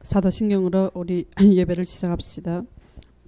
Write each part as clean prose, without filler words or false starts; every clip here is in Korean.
사도신경으로 우리 예배를 시작합시다.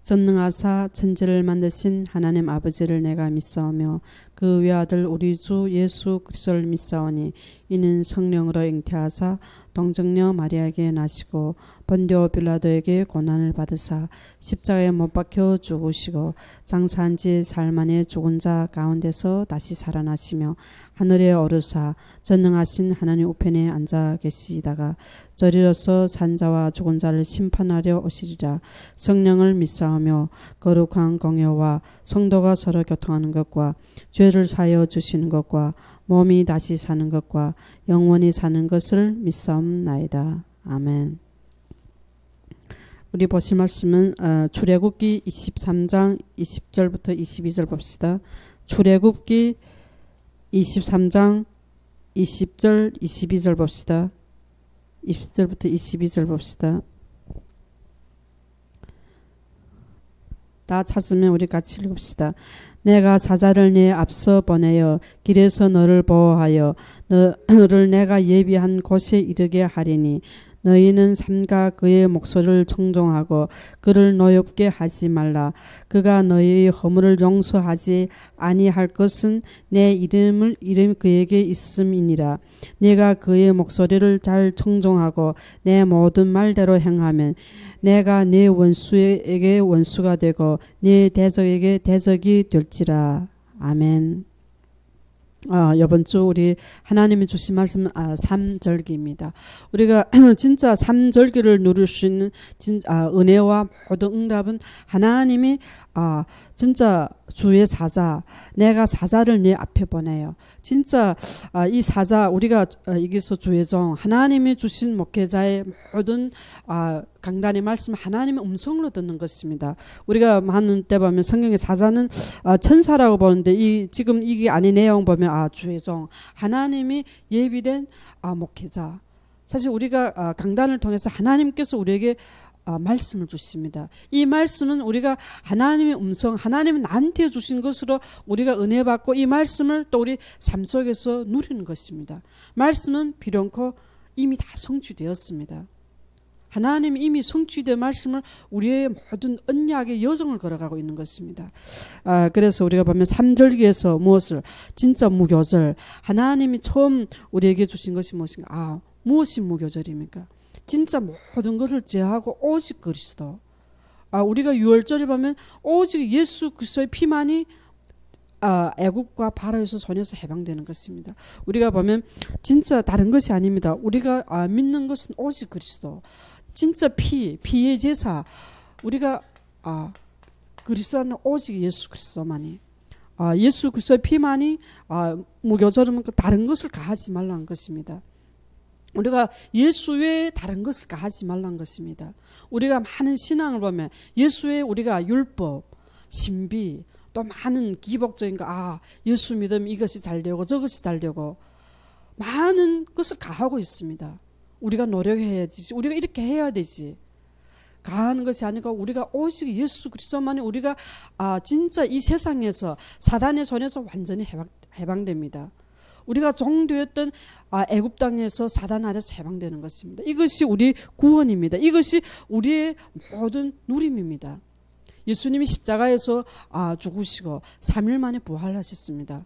전능하사 천지를 만드신 하나님 아버지를 내가 믿사오며 그 외아들 우리 주 예수 그리스도를 믿사오니 이는 성령으로 잉태하사 동정녀 마리아에게 나시고 본디오 빌라도에게 고난을 받으사 십자가에 못 박혀 죽으시고 장사한 지 사흘 만에 죽은 자 가운데서 다시 살아나시며 하늘에 오르사 전능하신 하나님 우편에 앉아 계시다가 저리로서 산자와 죽은 자를 심판하려 오시리라. 성령을 믿사오며 거룩한 공예와 성도가 서로 교통하는 것과 죄를 사하여 주시는 것과 몸이 다시 사는 것과 영원히 사는 것을 믿사옵나이다. 아멘. 우리 보실 말씀은 출애굽기 23장 20절부터 22절 봅시다. 출애굽기 23장 20절 22절 봅시다. 20절부터 22절 봅시다. 다 찾으면 우리 같이 읽읍시다. 내가 사자를 네 앞서 보내어 길에서 너를 보호하여 너를 내가 예비한 곳에 이르게 하리니 너희는 삼가 그의 목소리를 청종하고 그를 노엽게 하지 말라. 그가 너희의 허물을 용서하지 아니할 것은 내 이름 그에게 있음이니라. 네가 그의 목소리를 잘 청종하고 내 모든 말대로 행하면 내가 네 원수에게 원수가 되고 네 대적에게 대적이 될지라. 아멘. 이번 주 우리 하나님이 주신 말씀은 3절기입니다. 우리가 진짜 3절기를 누릴 수 있는 은혜와 모든 응답은 하나님이 진짜 주의 사자, 내가 사자를 네 앞에 보내요. 진짜 이 사자, 우리가 여기서 주의 종, 하나님이 주신 목회자의 모든 강단의 말씀 하나님의 음성으로 듣는 것입니다. 우리가 많은 때 보면 성경의 사자는 천사라고 보는데 지금 이게 아닌 내용 보면 주의 종, 하나님이 예비된 목회자. 사실 우리가 강단을 통해서 하나님께서 우리에게 말씀을 주십니다. 이 말씀은 우리가 하나님의 음성, 하나님이 나한테 주신 것으로 우리가 은혜 받고 이 말씀을 또 우리 삶 속에서 누리는 것입니다. 말씀은 비론코 이미 다 성취되었습니다. 하나님이 이미 성취된 말씀을 우리의 모든 언약의 여정을 걸어가고 있는 것입니다. 그래서 우리가 보면 3절기에서 무엇을 진짜 무교절, 하나님이 처음 우리에게 주신 것이 무엇인가? 무엇이 무교절입니까? 진짜 모든 것을 제하고 오직 그리스도. 우리가 6월절에 보면 오직 예수 그리스도의 피만이 애국과 바로에서 손에서 해방되는 것입니다. 우리가 보면 진짜 다른 것이 아닙니다. 우리가 믿는 것은 오직 그리스도. 진짜 피의 제사. 우리가 그리스도는 오직 예수 그리스도만이. 예수 그리스도의 피만이 무교절은 다른 것을 가하지 말라는 것입니다. 우리가 예수 외에 다른 것을 가하지 말라는 것입니다. 우리가 많은 신앙을 보면 예수 외에 우리가 율법, 신비, 또 많은 기복적인 거, 예수 믿으면 이것이 잘 되고 저것이 잘 되고 많은 것을 가하고 있습니다. 우리가 노력해야 되지, 우리가 이렇게 해야 되지. 가하는 것이 아니고 우리가 오직 예수 그리스도만이 우리가 진짜 이 세상에서 사단의 손에서 완전히 해방됩니다. 우리가 종되었던 애굽 땅에서 사단 아래서 해방되는 것입니다. 이것이 우리 구원입니다. 이것이 우리의 모든 누림입니다. 예수님이 십자가에서 죽으시고 3일 만에 부활하셨습니다.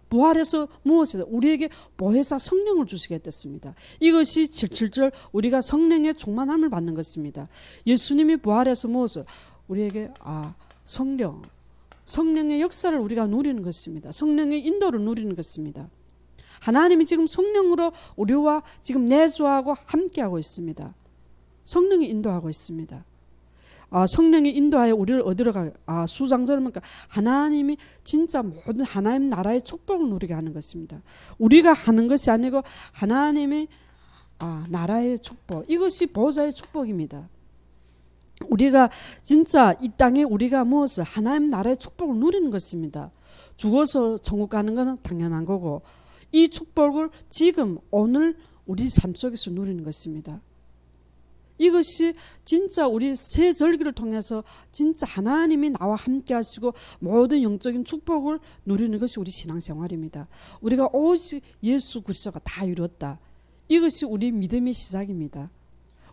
부활해서 무엇이다? 우리에게 보혜사 성령을 주시게 됐습니다. 이것이 7.7절 우리가 성령의 충만함을 받는 것입니다. 예수님이 부활해서 무엇을? 우리에게 성령의 역사를 우리가 누리는 것입니다. 성령의 인도를 누리는 것입니다. 하나님이 지금 성령으로 우리와 지금 내주하고 함께하고 있습니다. 성령이 인도하고 있습니다. 성령이 인도하여 우리를 어디로 수장절은 하나님이 진짜 모든 하나님 나라의 축복을 누리게 하는 것입니다. 우리가 하는 것이 아니고 하나님의 나라의 축복, 이것이 보호자의 축복입니다. 우리가 진짜 이 땅에 우리가 무엇을 하나님 나라의 축복을 누리는 것입니다. 죽어서 천국 가는 것은 당연한 거고 이 축복을 지금 오늘 우리 삶 속에서 누리는 것입니다. 이것이 진짜 우리 새 절기를 통해서 진짜 하나님이 나와 함께 하시고 모든 영적인 축복을 누리는 것이 우리 신앙생활입니다. 우리가 오직 예수 그리스도가 다 이루었다. 이것이 우리 믿음의 시작입니다.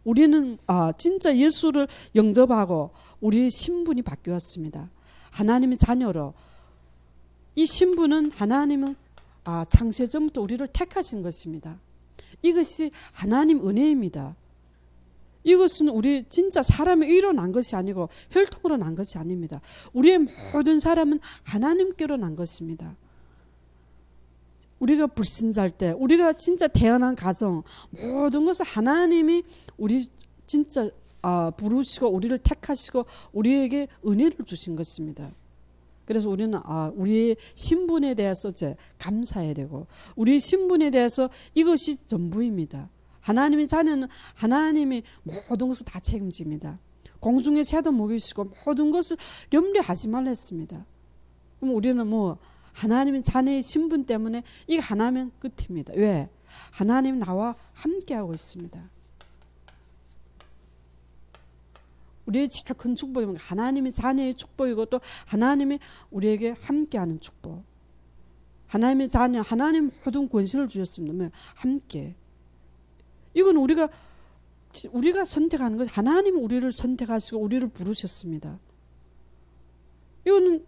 우리는 진짜 예수를 영접하고 우리의 신분이 바뀌었습니다. 하나님의 자녀로. 이 신분은 하나님은 창세 전부터 우리를 택하신 것입니다. 이것이 하나님 은혜입니다. 이것은 우리 진짜 사람의 의로 난 것이 아니고 혈통으로 난 것이 아닙니다. 우리의 모든 사람은 하나님께로 난 것입니다. 우리가 불신자일 때, 우리가 진짜 태어난 가정, 모든 것을 하나님이 우리 진짜 부르시고 우리를 택하시고 우리에게 은혜를 주신 것입니다. 그래서 우리는 우리의 신분에 대해서 이제 감사해야 되고, 우리의 신분에 대해서 이것이 전부입니다. 하나님의 자녀는 하나님이 모든 것을 다 책임집니다. 공중의 새도 먹이시고 모든 것을 염려하지 말라 했습니다. 그럼 우리는 하나님의 자녀의 신분 때문에 이게 하나면 끝입니다. 왜? 하나님 나와 함께하고 있습니다. 우리의 제일 큰 축복은 하나님의 자녀의 축복이고 또 하나님이 우리에게 함께하는 축복. 하나님의 자녀, 하나님 모든 권세를 주셨습니다. 함께. 이건 우리가 선택하는 것. 하나님은 우리를 선택하시고 우리를 부르셨습니다. 이거는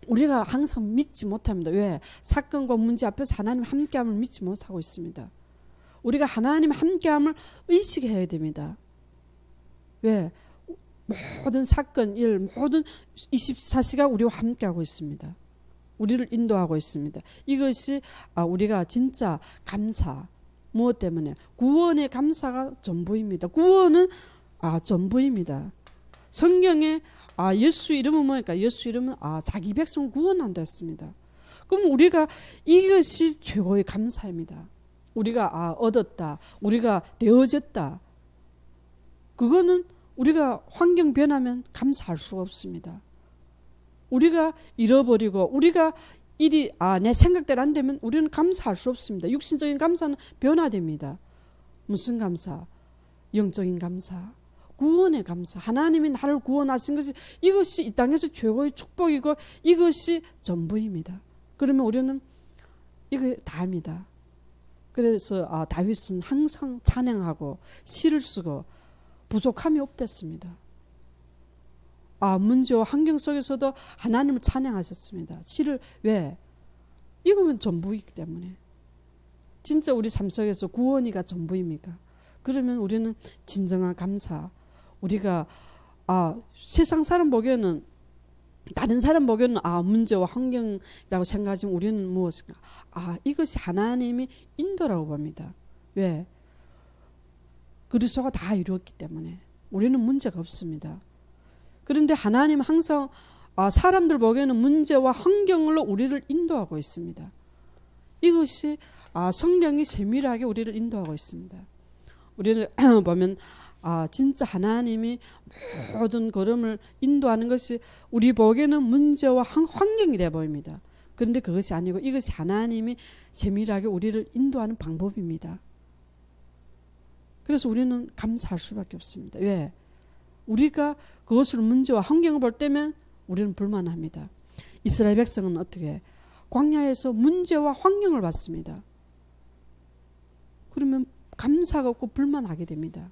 우리가 항상 믿지 못합니다. 왜? 사건과 문제 앞에서 하나님 함께함을 믿지 못하고 있습니다. 우리가 하나님 함께함을 의식해야 됩니다. 왜? 모든 사건, 일, 모든 24시간 우리와 함께하고 있습니다. 우리를 인도하고 있습니다. 이것이 우리가 진짜 감사. 무엇 때문에? 구원의 감사가 전부입니다. 구원은 전부입니다. 성경에 예수 이름은 뭐니까? 예수 이름은 자기 백성을 구원한다 했습니다. 그럼 우리가 이것이 최고의 감사입니다. 우리가 얻었다. 우리가 되어졌다. 그거는 우리가 환경 변하면 감사할 수가 없습니다. 우리가 잃어버리고 우리가 일이 내 생각대로 안 되면 우리는 감사할 수 없습니다. 육신적인 감사는 변화됩니다. 무슨 감사? 영적인 감사. 구원의 감사. 하나님이 나를 구원하신 것이 이것이 이 땅에서 최고의 축복이고 이것이 전부입니다. 그러면 우리는 이거 다입니다. 그래서 다윗은 항상 찬양하고 시를 쓰고 부족함이 없댔습니다. 문제와 환경 속에서도 하나님을 찬양하셨습니다. 시를 왜? 이거는 전부이기 때문에. 진짜 우리 삶 속에서 구원이가 전부입니까? 그러면 우리는 진정한 감사. 우리가 세상 사람 보기에는 다른 사람 보기에는 문제와 환경이라고 생각하지만 우리는 무엇인가? 이것이 하나님이 인도라고 봅니다. 왜? 그리스도가 다 이루었기 때문에 우리는 문제가 없습니다. 그런데 하나님은 항상 사람들 보기에는 문제와 환경으로 우리를 인도하고 있습니다. 이것이 성령이 세밀하게 우리를 인도하고 있습니다. 우리는 보면 진짜 하나님이 모든 걸음을 인도하는 것이 우리 보기에는 문제와 환경이 되어 보입니다. 그런데 그것이 아니고 이것이 하나님이 세밀하게 우리를 인도하는 방법입니다. 그래서 우리는 감사할 수밖에 없습니다. 왜? 우리가 그것을 문제와 환경을 볼 때면 우리는 불만합니다. 이스라엘 백성은 어떻게? 광야에서 문제와 환경을 봤습니다. 그러면 감사가 없고 불만하게 됩니다.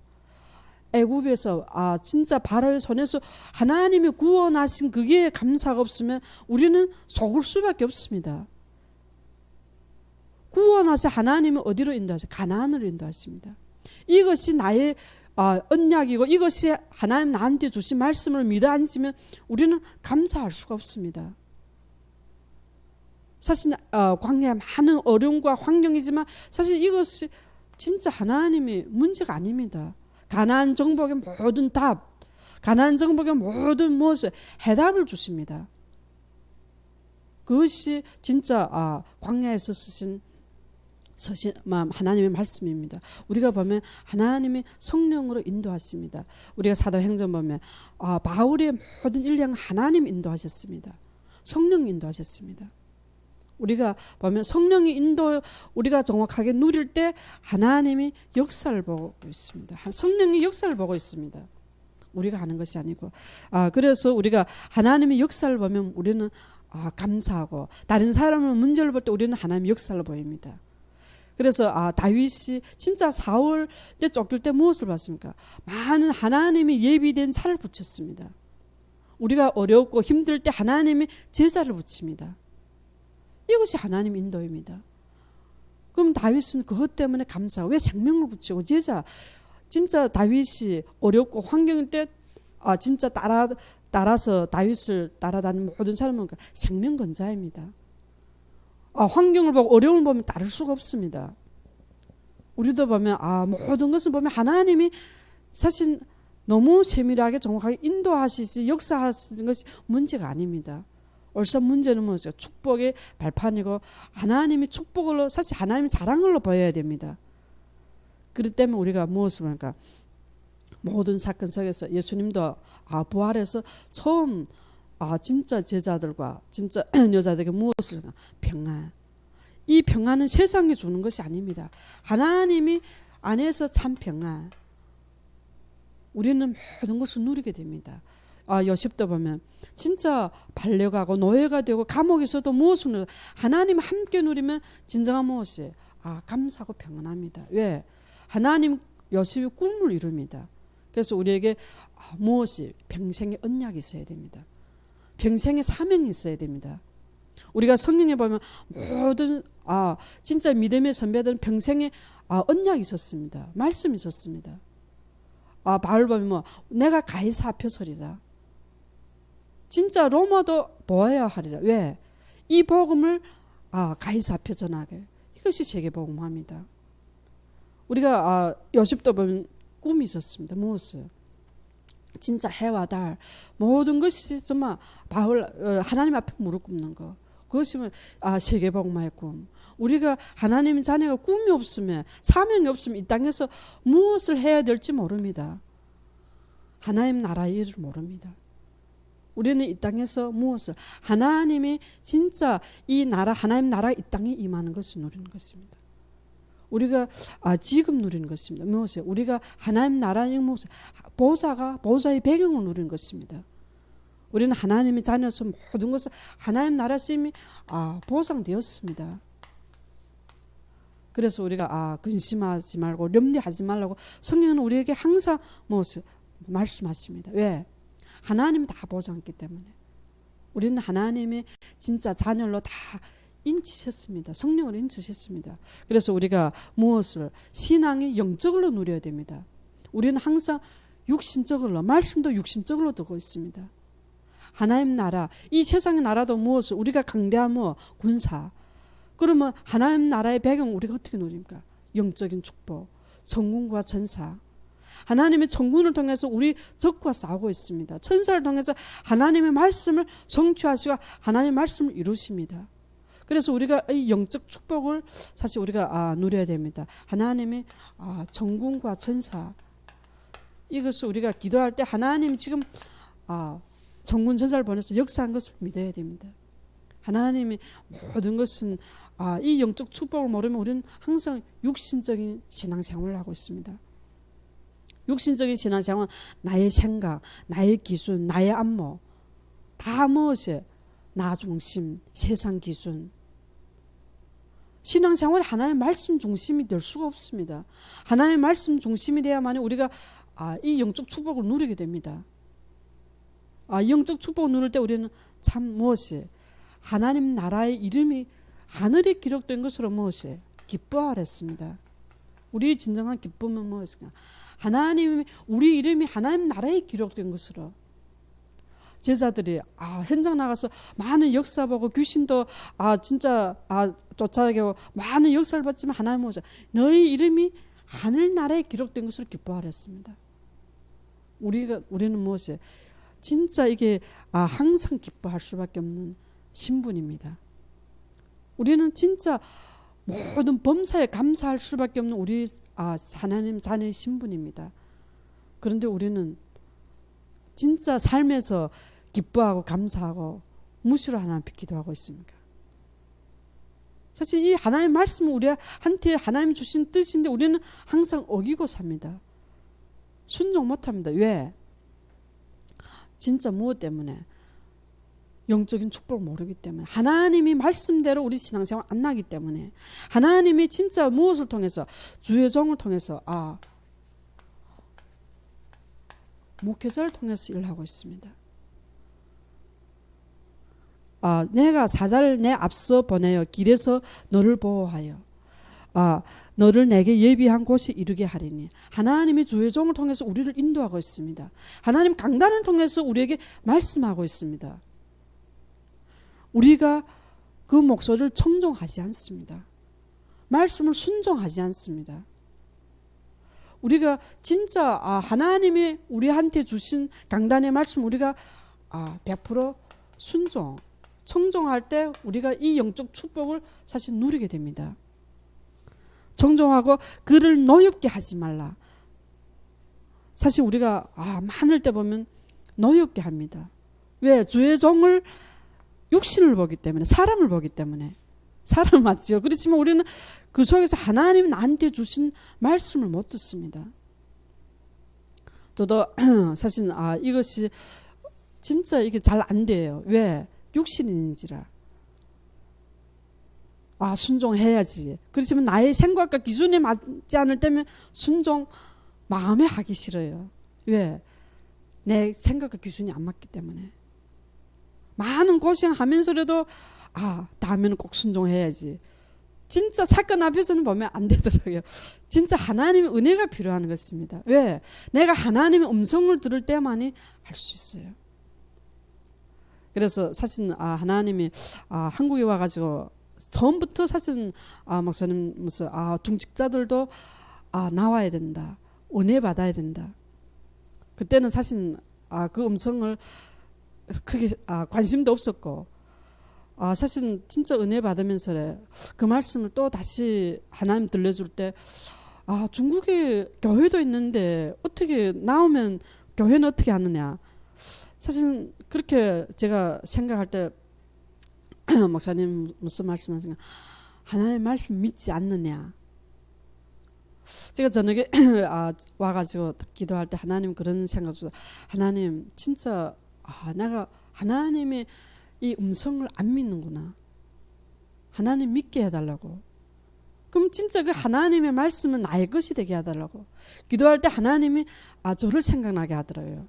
애굽에서 진짜 바로의 손에서 하나님이 구원하신 그게 감사가 없으면 우리는 속을 수밖에 없습니다. 구원하신 하나님은 어디로 인도하세요? 가나안으로 인도하십니다. 이것이 나의 언약이고 이것이 하나님 나한테 주신 말씀을 믿어 앉으면 우리는 감사할 수가 없습니다. 사실 광야에 많은 어려움과 환경이지만 사실 이것이 진짜 하나님의 문제가 아닙니다. 가나안 정복의 모든 답, 가나안 정복의 모든 무엇을 해답을 주십니다. 그것이 진짜 광야에서 쓰신 하나님의 말씀입니다. 우리가 보면 하나님이 성령으로 인도하십니다. 우리가 사도행전 보면 바울의 모든 일량 하나님 인도하셨습니다. 성령 인도하셨습니다. 우리가 보면 성령의 인도 우리가 정확하게 누릴 때 하나님이 역사를 보고 있습니다. 성령의 역사를 보고 있습니다. 우리가 하는 것이 아니고 그래서 우리가 하나님의 역사를 보면 우리는 감사하고 다른 사람의 문제를 볼 때 우리는 하나님의 역사를 보입니다. 그래서 다윗이 진짜 사울에 쫓길 때 무엇을 봤습니까? 많은 하나님이 예비된 차를 붙였습니다. 우리가 어렵고 힘들 때 하나님이 제자를 붙입니다. 이것이 하나님 인도입니다. 그럼 다윗은 그것 때문에 감사하고 왜 생명을 붙이고 제자 진짜 다윗이 어렵고 환경일 때 진짜 따라서 다윗을 따라다니는 모든 사람은 생명건자입니다. 환경을 보고 어려움을 보면 따를 수가 없습니다. 우리도 보면 모든 것을 보면 하나님이 사실 너무 세밀하게 정확하게 인도하시지 역사하시는 것이 문제가 아닙니다. 옳은 문제는 뭐죠? 축복의 발판이고 하나님이 축복으로 사실 하나님의 사랑으로 보여야 됩니다. 그렇기 때문에 우리가 무엇을 할까? 모든 사건 속에서 예수님도 부활해서 처음 진짜 제자들과 진짜 여자들에게 무엇을 할까? 평안. 이 평안은 세상이 주는 것이 아닙니다. 하나님이 안에서 참 평안. 우리는 모든 것을 누리게 됩니다. 요셉도 보면 진짜 반려가고 노예가 되고 감옥에서도 무엇을 누려 하나님 함께 누리면 진정한 무엇이 감사하고 평안합니다. 왜? 하나님 요셉이 꿈을 이룹니다. 그래서 우리에게 무엇이 평생의 언약이 있어야 됩니다. 평생의 사명이 있어야 됩니다. 우리가 성경에 보면 모든 진짜 믿음의 선배들은 평생의 언약이 있었습니다. 말씀이 있었습니다. 바울 보면 내가 가이사 앞에 서리라. 진짜 로마도 보아야 하리라. 왜? 이 복음을 가이사 앞에 전하게. 이것이 세계복음화입니다. 우리가 요셉도 보면 꿈이 있었습니다. 무엇을? 진짜 해와 달 모든 것이 정말 하나님 앞에 무릎 꿇는 거. 그것이 세계복음화의 꿈. 우리가 하나님 자녀가 꿈이 없으면 사명이 없으면 이 땅에서 무엇을 해야 될지 모릅니다. 하나님 나라의 일을 모릅니다. 우리는 이 땅에서 무엇을 하나님이 진짜 이 나라 하나님 나라 이 땅에 임하는 것을 누리는 것입니다. 우리가 지금 누리는 것입니다. 무엇이요? 우리가 하나님 나라의 무엇을 보좌의 배경을 누리는 것입니다. 우리는 하나님의 자녀로서 모든 것을 하나님 나라 쓰임이 보상되었습니다. 그래서 우리가 근심하지 말고 염려하지 말라고 성경은 우리에게 항상 무엇을 말씀하십니다. 왜? 하나님이 다 보장했기 때문에 우리는 하나님의 진짜 자녀로 다 인치셨습니다. 성령을 인치셨습니다. 그래서 우리가 무엇을 신앙이 영적으로 누려야 됩니다. 우리는 항상 육신적으로 말씀도 육신적으로 두고 있습니다. 하나님 나라 이 세상의 나라도 무엇을 우리가 강대하며 군사 그러면 하나님 나라의 배경 우리가 어떻게 누립니까? 영적인 축복 천군과 천사 하나님의 천군을 통해서 우리 적과 싸우고 있습니다. 천사를 통해서 하나님의 말씀을 성취하시고 하나님의 말씀을 이루십니다. 그래서 우리가 이 영적 축복을 사실 우리가 누려야 됩니다. 하나님의 천군과 천사 이것을 우리가 기도할 때 하나님이 지금 천군 천사를 보내서 역사한 것을 믿어야 됩니다. 하나님이 모든 것은 이 영적 축복을 모르면 우리는 항상 육신적인 신앙생활을 하고 있습니다. 육신적인 신앙생활은 나의 생각, 나의 기준, 나의 안목 다 무엇이에요? 나 중심, 세상 기준. 신앙생활이 하나님의 말씀 중심이 될 수가 없습니다. 하나님의 말씀 중심이 돼야만 우리가 이 영적 축복을 누리게 됩니다. 영적 축복을 누릴 때 우리는 참 무엇이 하나님 나라의 이름이 하늘에 기록된 것으로 무엇이 기뻐하랬습니다. 우리의 진정한 기쁨은 무엇인가? 하나님 우리 이름이 하나님 나라에 기록된 것으로 제자들이 현장 나가서 많은 역사 보고 귀신도 진짜 쫓아가고 많은 역사를 봤지만 하나님 뭐죠? 너희 이름이 하늘나라에 기록된 것으로 기뻐하랬습니다. 우리는 무엇이에요? 진짜 이게 항상 기뻐할 수밖에 없는 신분입니다. 우리는 진짜 모든 범사에 감사할 수밖에 없는 우리 하나님 자녀의 신분입니다. 그런데 우리는 진짜 삶에서 기뻐하고 감사하고 무시로 하나님께 기도하고 있습니까? 사실 이 하나님의 말씀은 우리한테 하나님이 주신 뜻인데 우리는 항상 어기고 삽니다. 순종 못합니다. 왜? 진짜 무엇 때문에? 영적인 축복을 모르기 때문에, 하나님이 말씀대로 우리 신앙생활 안 나기 때문에, 하나님이 진짜 무엇을 통해서, 주의 종을 통해서, 목회자를 통해서 일하고 있습니다. 내가 사자를 내 앞서 보내어 길에서 너를 보호하여 너를 내게 예비한 곳에 이르게 하리니, 하나님의 주의 종을 통해서 우리를 인도하고 있습니다. 하나님 강단을 통해서 우리에게 말씀하고 있습니다. 우리가 그 목소리를 청종하지 않습니다. 말씀을 순종하지 않습니다. 우리가 진짜 하나님이 우리한테 주신 강단의 말씀 우리가 100% 순종, 청종할 때 우리가 이 영적 축복을 사실 누리게 됩니다. 청종하고 그를 노엽게 하지 말라. 사실 우리가 많을 때 보면 노엽게 합니다. 왜? 주의 종을 육신을 보기 때문에, 사람을 보기 때문에. 사람 맞지요. 그렇지만 우리는 그 속에서 하나님이 나한테 주신 말씀을 못 듣습니다. 저도 사실 이것이 진짜 이게 잘 안 돼요. 왜? 육신인지라. 순종해야지. 그렇지만 나의 생각과 기준에 맞지 않을 때면 순종 마음에 하기 싫어요. 왜? 내 생각과 기준이 안 맞기 때문에. 많은 고생하면서라도 다음에는 꼭 순종해야지. 진짜 사건 앞에서는 보면 안 되더라고요. 진짜 하나님의 은혜가 필요한 것입니다. 왜? 내가 하나님의 음성을 들을 때만이 할 수 있어요. 그래서 사실 하나님이 한국에 와가지고 처음부터 사실 목사님 무슨 중직자들도 나와야 된다, 은혜 받아야 된다. 그때는 사실 그 음성을 크게 관심도 없었고, 사실 진짜 은혜 받으면서 그 말씀을 또 다시 하나님 들려줄 때 중국에 교회도 있는데 어떻게 나오면 교회는 어떻게 하느냐. 사실 그렇게 제가 생각할 때 목사님 무슨 말씀하시냐, 하나님의 말씀 믿지 않느냐. 제가 저녁에 와가지고 기도할 때 하나님 그런 생각 주서, 하나님 진짜 내가 하나님의 이 음성을 안 믿는구나. 하나님 믿게 해달라고. 그럼 진짜 그 하나님의 말씀은 나의 것이 되게 해달라고. 기도할 때 하나님이 저를 생각나게 하더라고요.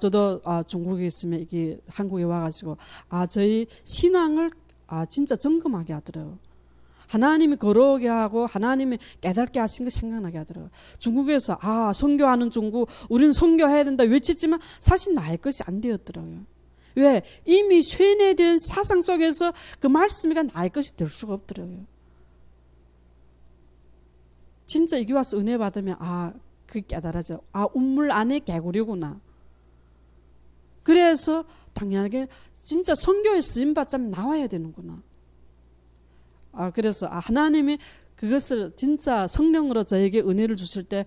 저도 중국에 있으면 이게 한국에 와가지고 저희 신앙을 진짜 점검하게 하더라고요. 하나님이 걸어오게 하고 하나님이 깨닫게 하신 거 생각나게 하더라고요. 중국에서 선교하는 중국, 우리는 선교해야 된다 외쳤지만 사실 나의 것이 안 되었더라고요. 왜? 이미 쇠뇌된 사상 속에서 그 말씀이 나의 것이 될 수가 없더라고요. 진짜 여기 와서 은혜 받으면 그게 깨달아져. 운물 안에 개구리구나. 그래서 당연하게 진짜 선교에 쓰임받자면 나와야 되는구나. 그래서 하나님이 그것을 진짜 성령으로 저에게 은혜를 주실 때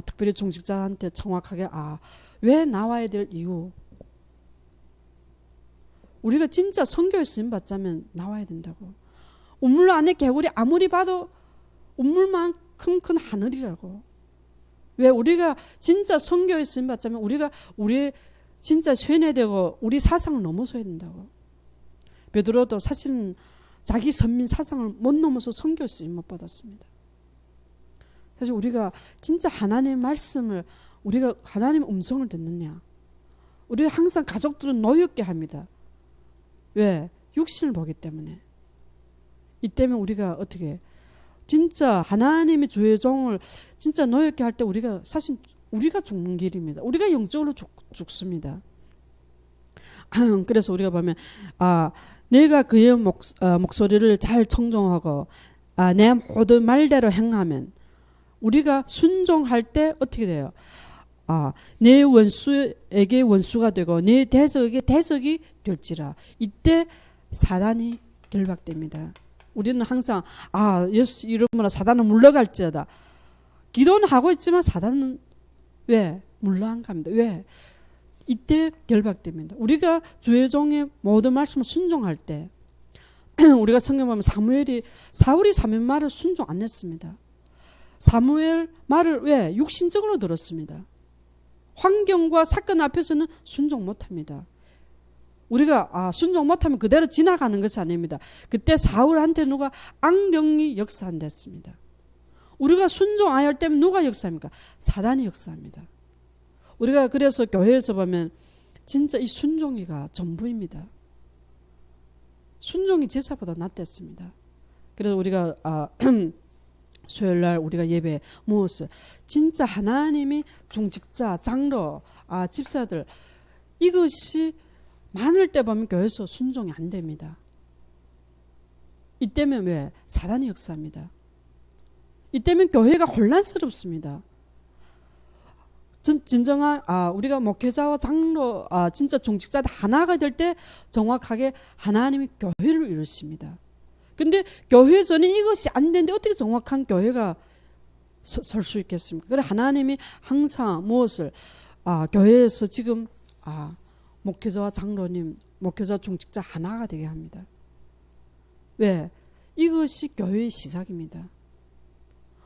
특별히 중직자한테 정확하게 왜 나와야 될 이유, 우리가 진짜 선교에 쓰임받자면 나와야 된다고. 운물 안에 개구리 아무리 봐도 운물만큼 큰 하늘이라고. 왜? 우리가 진짜 선교에 쓰임받자면 우리의 진짜 쇠뇌되고 우리 사상을 넘어서야 된다고. 베드로도 사실은 자기 선민 사상을 못 넘어서 선교 쓰임 못 받았습니다. 사실 우리가 진짜 하나님의 말씀을, 우리가 하나님의 음성을 듣느냐. 우리가 항상 가족들은 노엽게 합니다. 왜? 육신을 보기 때문에. 이 때문에 우리가 어떻게 진짜 하나님의 주의 종을 진짜 노엽게 할 때 우리가 사실 우리가 죽는 길입니다. 우리가 영적으로 죽습니다. 그래서 우리가 보면 내가 그의 목소리를 잘 청종하고 내 모든 말대로 행하면, 우리가 순종할 때 어떻게 돼요? 내 원수에게 원수가 되고 내 대적에게 대적이 될지라. 이때 사단이 결박됩니다. 우리는 항상 예수 이름으로 사단은 물러갈지어다. 기도는 하고 있지만 사단은 왜? 물러안 갑니다. 왜? 이때 결박됩니다. 우리가 주의 종의 모든 말씀을 순종할 때, 우리가 성경 보면 사울이 사무엘 말을 순종 안 했습니다. 사무엘 말을 왜? 육신적으로 들었습니다. 환경과 사건 앞에서는 순종 못합니다. 우리가 순종 못하면 그대로 지나가는 것이 아닙니다. 그때 사울한테 누가 악령이 역사한댔습니다. 우리가 순종 안 할 때면 누가 역사합니까? 사단이 역사합니다. 우리가 그래서 교회에서 보면 진짜 이 순종이가 전부입니다. 순종이 제사보다 낫댔습니다. 그래서 우리가 수요일날 우리가 예배 모았어요. 진짜 하나님이 중직자, 장로, 집사들 이것이 많을 때 보면 교회에서 순종이 안 됩니다. 이때면 왜? 사단이 역사합니다. 이때면 교회가 혼란스럽습니다. 진정한 우리가 목회자와 장로, 진짜 중직자들 하나가 될 때 정확하게 하나님이 교회를 이루십니다. 근데 교회 전에 이것이 안 되는데 어떻게 정확한 교회가 설 수 있겠습니까? 그래 하나님이 항상 무엇을 교회에서 지금 목회자와 장로님, 목회자 중직자 하나가 되게 합니다. 왜? 이것이 교회의 시작입니다.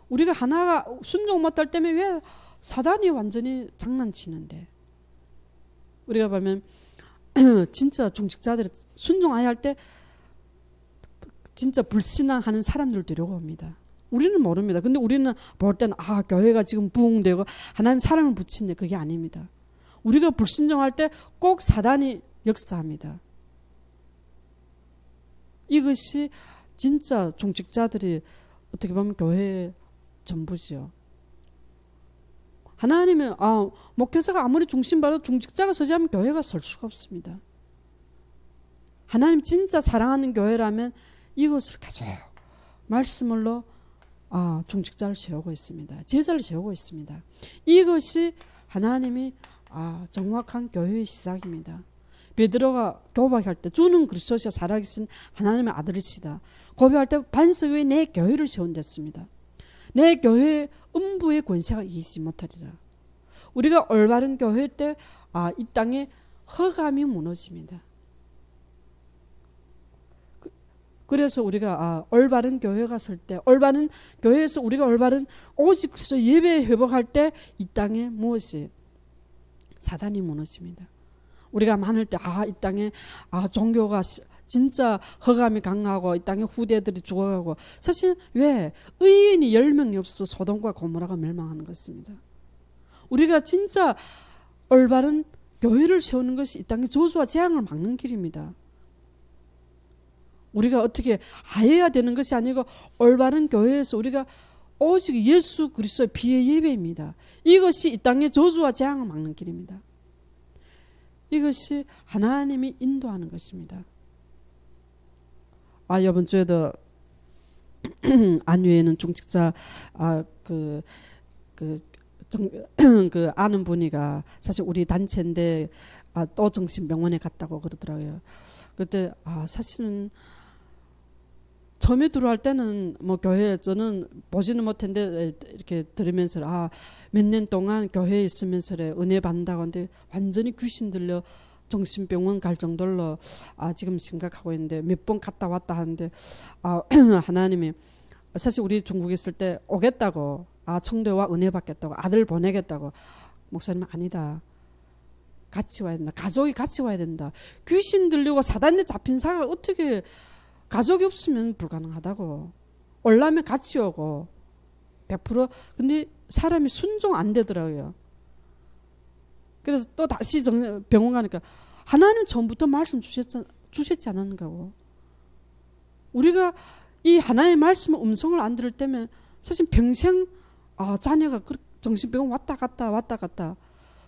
우리가 하나가 순종 못할 때문에 왜 사단이 완전히 장난치는데, 우리가 보면 진짜 중직자들이 순종해야 할 때 진짜 불신앙하는 사람들 데려옵니다. 우리는 모릅니다. 근데 우리는 볼 때는 교회가 지금 부흥되고 하나님 사랑을 붙이네. 그게 아닙니다. 우리가 불순종할 때 꼭 사단이 역사합니다. 이것이 진짜 중직자들이 어떻게 보면 교회의 전부지요. 하나님은 목회자가 아무리 중심받아도 중직자가 서지 않으면 교회가 설 수가 없습니다. 하나님 진짜 사랑하는 교회라면 이것을 계속 말씀으로 중직자를 세우고 있습니다. 제자를 세우고 있습니다. 이것이 하나님이 정확한 교회의 시작입니다. 베드로가 고백할 때 주는 그리스도시가 살아계신 하나님의 아들이시다. 고백할 때 반석 위에 내 교회를 세운댔습니다. 내 교회의 음부의 권세가 이기지 못하리라. 우리가 올바른 교회 때 이 땅에 허감이 무너집니다. 그래서 우리가 올바른 교회가 설 때, 올바른 교회에서 우리가 올바른 오직 그리스도 예배 회복할 때 이 땅에 무엇이 사단이 무너집니다. 우리가 많을 때 이 땅에 종교가 진짜 허감이 강하고 이 땅에 후대들이 죽어가고, 사실 왜 의인이 10명이 없어 소돔과 고모라가 멸망하는 것입니다. 우리가 진짜 올바른 교회를 세우는 것이 이 땅의 저주와 재앙을 막는 길입니다. 우리가 어떻게 하여야 되는 것이 아니고 올바른 교회에서 우리가 오직 예수 그리스도의 피의 예배입니다. 이것이 이 땅의 저주와 재앙을 막는 길입니다. 이것이 하나님이 인도하는 것입니다. 이번 주에도 안위에는 중직자 아는 분이가 사실 우리 단체인데 또 정신병원에 갔다고 그러더라고요. 그때 사실은 처음에 들어갈 때는 교회 저는 보지는 못했는데 이렇게 들으면서 몇 년 동안 교회에 있으면서 은혜 받는다고 하는데 완전히 귀신 들려 정신병원 갈 정도로 지금 심각하고 있는데 몇 번 갔다 왔다 하는데 하나님이 사실 우리 중국에 있을 때 오겠다고 청도와 은혜 받겠다고 아들 보내겠다고, 목사님 아니다. 같이 와야 된다. 가족이 같이 와야 된다. 귀신 들리고 사단에 잡힌 사가 어떻게 가족이 없으면 불가능하다고. 올라면 같이 오고 100%. 근데 사람이 순종 안 되더라고요. 그래서 또 다시 병원 가니까 하나님 처음부터 말씀 주셨지 않았는가고. 우리가 이 하나님의 말씀의 음성을 안 들을 때면 사실 평생 자녀가 정신병원 왔다 갔다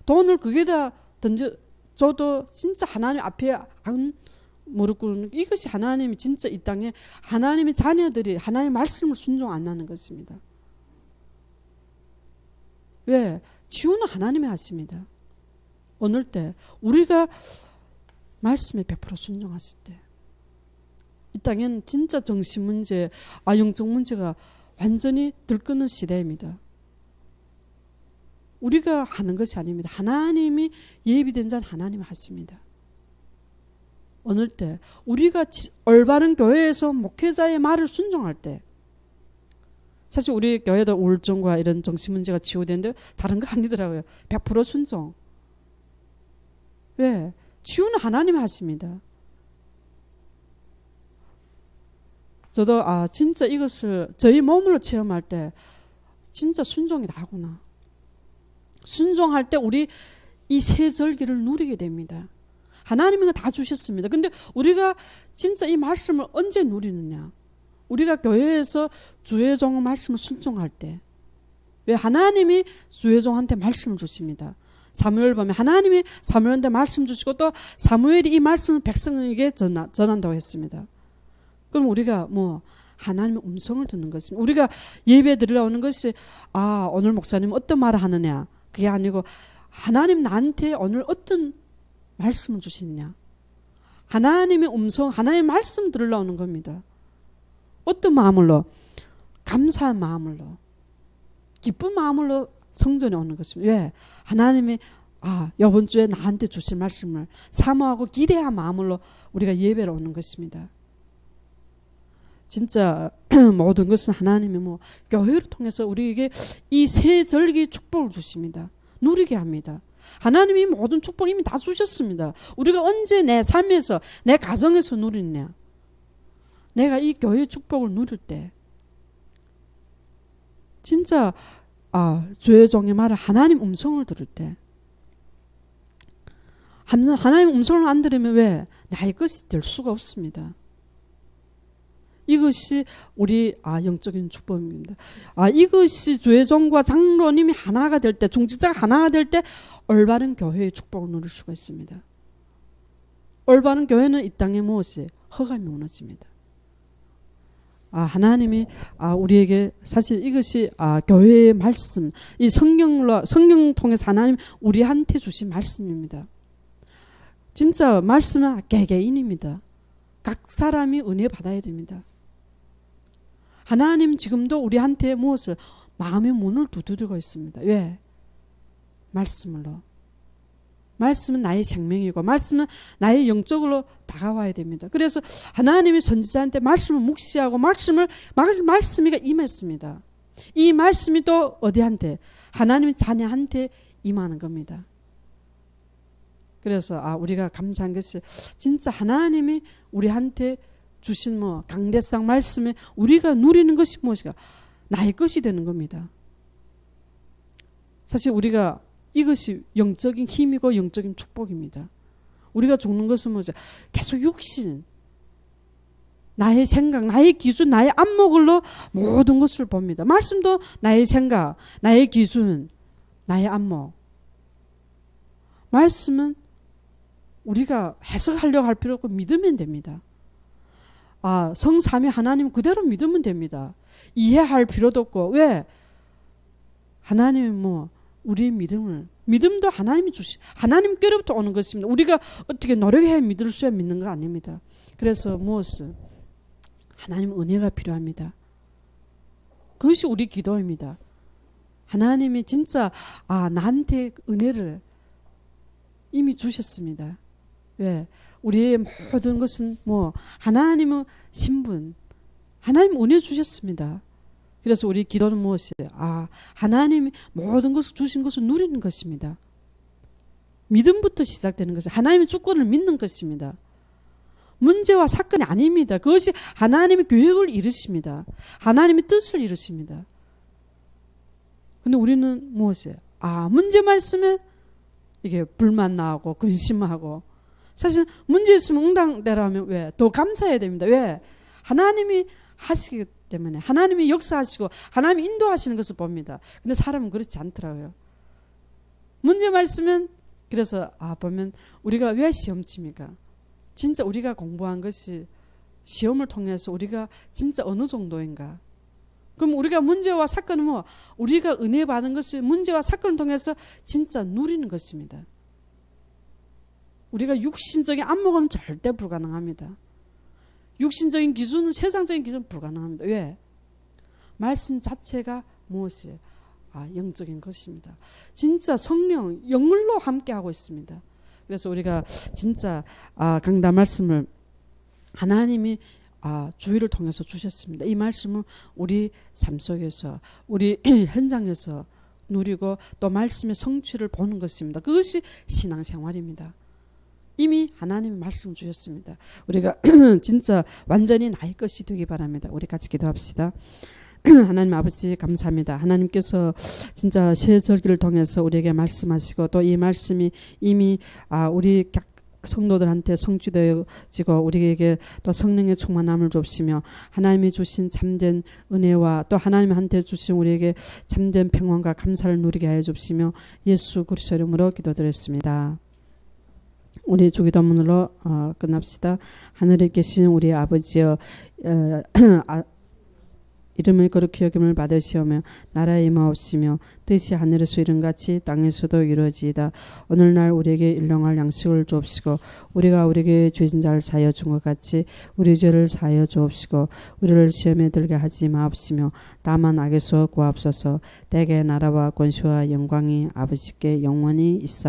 돈을 그게다 던져줘도 진짜 하나님 앞에 안 무릎 꿇는, 이것이 하나님이 진짜 이 땅에 하나님의 자녀들이 하나님의 말씀을 순종 안 하는 것입니다. 왜? 치유는 하나님이 하십니다. 어느 때 우리가 말씀에 100% 순종했을 때 이 땅에는 진짜 정신 문제, 영적 문제가 완전히 들끓는 시대입니다. 우리가 하는 것이 아닙니다. 하나님이 예비된 자는 하나님이 하십니다. 어느 때 우리가 올바른 교회에서 목회자의 말을 순종할 때, 사실 우리 교회도 우울증과 이런 정신 문제가 치유되는데 다른 거 아니더라고요. 100% 순종. 왜? 치유는 하나님이 하십니다. 저도 진짜 이것을 저희 몸으로 체험할 때 진짜 순종이 나구나. 순종할 때 우리 이 세 절기를 누리게 됩니다. 하나님이 다 주셨습니다. 근데 우리가 진짜 이 말씀을 언제 누리느냐? 우리가 교회에서 주의 종 말씀을 순종할 때. 왜 하나님이 주의 종한테 말씀을 주십니다. 사무엘 보면 하나님이 사무엘한테 말씀 주시고 또 사무엘이 이 말씀을 백성에게 전한다고 했습니다. 그럼 우리가 하나님의 음성을 듣는 것입니다. 우리가 예배 드리러 오는 것이 오늘 목사님 어떤 말을 하느냐 그게 아니고 하나님 나한테 오늘 어떤 말씀을 주시느냐. 하나님의 음성, 하나님의 말씀 들으러 오는 겁니다. 어떤 마음으로? 감사한 마음으로, 기쁜 마음으로 성전에 오는 것입니다. 왜? 하나님이 이번 주에 나한테 주실 말씀을 사모하고 기대한 마음으로 우리가 예배로 오는 것입니다. 진짜 모든 것은 하나님이 교회를 통해서 우리에게 이 세 절기 축복을 주십니다. 누리게 합니다. 하나님이 모든 축복을 이미 다 주셨습니다. 우리가 언제 내 삶에서 내 가정에서 누리느냐. 내가 이 교회의 축복을 누릴 때 진짜 주의 종의 말을 하나님 음성을 들을 때 하나님 음성을 안 들으면 왜? 나의 것이 될 수가 없습니다. 이것이 우리 영적인 축복입니다. 이것이 주의 종과 장로님이 하나가 될 때, 중직자가 하나가 될 때 올바른 교회의 축복을 누릴 수가 있습니다. 올바른 교회는 이 땅에 무엇이? 허감이 무너집니다. 하나님이 우리에게 사실 이것이 교회의 말씀, 이 성경 통해서 하나님 우리한테 주신 말씀입니다. 진짜 말씀은 개개인입니다. 각 사람이 은혜 받아야 됩니다. 하나님 지금도 우리한테 무엇을? 마음의 문을 두드리고 있습니다. 왜? 말씀으로. 말씀은 나의 생명이고 말씀은 나의 영적으로 다가와야 됩니다. 그래서 하나님이 선지자한테 말씀을 묵시하고 말씀이 임했습니다. 이 말씀이 또 어디한테? 하나님의 자녀한테 임하는 겁니다. 그래서 우리가 감사한 것이 진짜 하나님이 우리한테 주신 강대상 말씀에 우리가 누리는 것이 무엇인가? 나의 것이 되는 겁니다. 사실 우리가 이것이 영적인 힘이고 영적인 축복입니다. 우리가 죽는 것은 뭐죠? 계속 육신, 나의 생각, 나의 기준, 나의 안목으로 모든 것을 봅니다. 말씀도 나의 생각, 나의 기준, 나의 안목. 말씀은 우리가 해석하려고 할 필요 없고 믿으면 됩니다. 성삼위 하나님 그대로 믿으면 됩니다. 이해할 필요도 없고. 왜? 하나님이 우리의 믿음도 하나님이 하나님께로부터 오는 것입니다. 우리가 어떻게 노력해야 믿을 수야 믿는 거 아닙니다. 그래서 무엇을? 하나님 은혜가 필요합니다. 그것이 우리 기도입니다. 하나님이 진짜 나한테 은혜를 이미 주셨습니다. 왜? 우리의 모든 것은 하나님의 신분, 하나님 은혜 주셨습니다. 그래서 우리 기도는 무엇이에요? 하나님이 모든 것을 주신 것을 누리는 것입니다. 믿음부터 시작되는 것이 하나님의 주권을 믿는 것입니다. 문제와 사건이 아닙니다. 그것이 하나님의 계획을 이루십니다. 하나님의 뜻을 이루십니다. 근데 우리는 무엇이에요? 문제만 있으면 이게 불만 나고 근심하고. 사실 문제 있으면 응당대로 하면 왜? 더 감사해야 됩니다. 왜? 하나님이 하시기 때문에 하나님이 역사하시고 하나님이 인도하시는 것을 봅니다. 근데 사람은 그렇지 않더라고요. 문제만 있으면 그래서 보면 우리가 왜 시험 칩니까? 진짜 우리가 공부한 것이 시험을 통해서 우리가 진짜 어느 정도인가? 그럼 우리가 문제와 사건은 우리가 은혜 받은 것이 문제와 사건을 통해서 진짜 누리는 것입니다. 우리가 육신적인 안목은 절대 불가능합니다. 육신적인 기준은 세상적인 기준은 불가능합니다. 왜? 말씀 자체가 무엇이에요? 영적인 것입니다. 진짜 성령, 영물로 함께하고 있습니다. 그래서 우리가 진짜 강단 말씀을 하나님이 주의를 통해서 주셨습니다. 이 말씀은 우리 삶 속에서 우리 현장에서 누리고 또 말씀의 성취를 보는 것입니다. 그것이 신앙생활입니다. 이미 하나님의 말씀 주셨습니다. 우리가 진짜 완전히 나의 것이 되기 바랍니다. 우리 같이 기도합시다. 하나님 아버지 감사합니다. 하나님께서 진짜 새 절기를 통해서 우리에게 말씀하시고 또 이 말씀이 이미 우리 성도들한테 성취되어지고 우리에게 또 성령의 충만함을 줍시며 하나님이 주신 참된 은혜와 또 하나님한테 주신 우리에게 참된 평안과 감사를 누리게 하여 줍시며 예수 그리스도 이름으로 기도드렸습니다. 우리 주기도문으로 끝납시다. 하늘에 계신 우리 아버지여 이름을 거룩히 여김을 받으시오며 나라의 임하옵시며 뜻이 하늘에서 이룬같이 땅에서도 이루어지이다. 오늘날 우리에게 일용할 양식을 주옵시고 우리가 우리에게 죄진 자를 사하여 준 것 같이 우리 죄를 사하여 주옵시고 우리를 시험에 들게 하지 마옵시며 다만 악에서 구하옵소서. 대개 나라와 권세와 영광이 아버지께 영원히 있어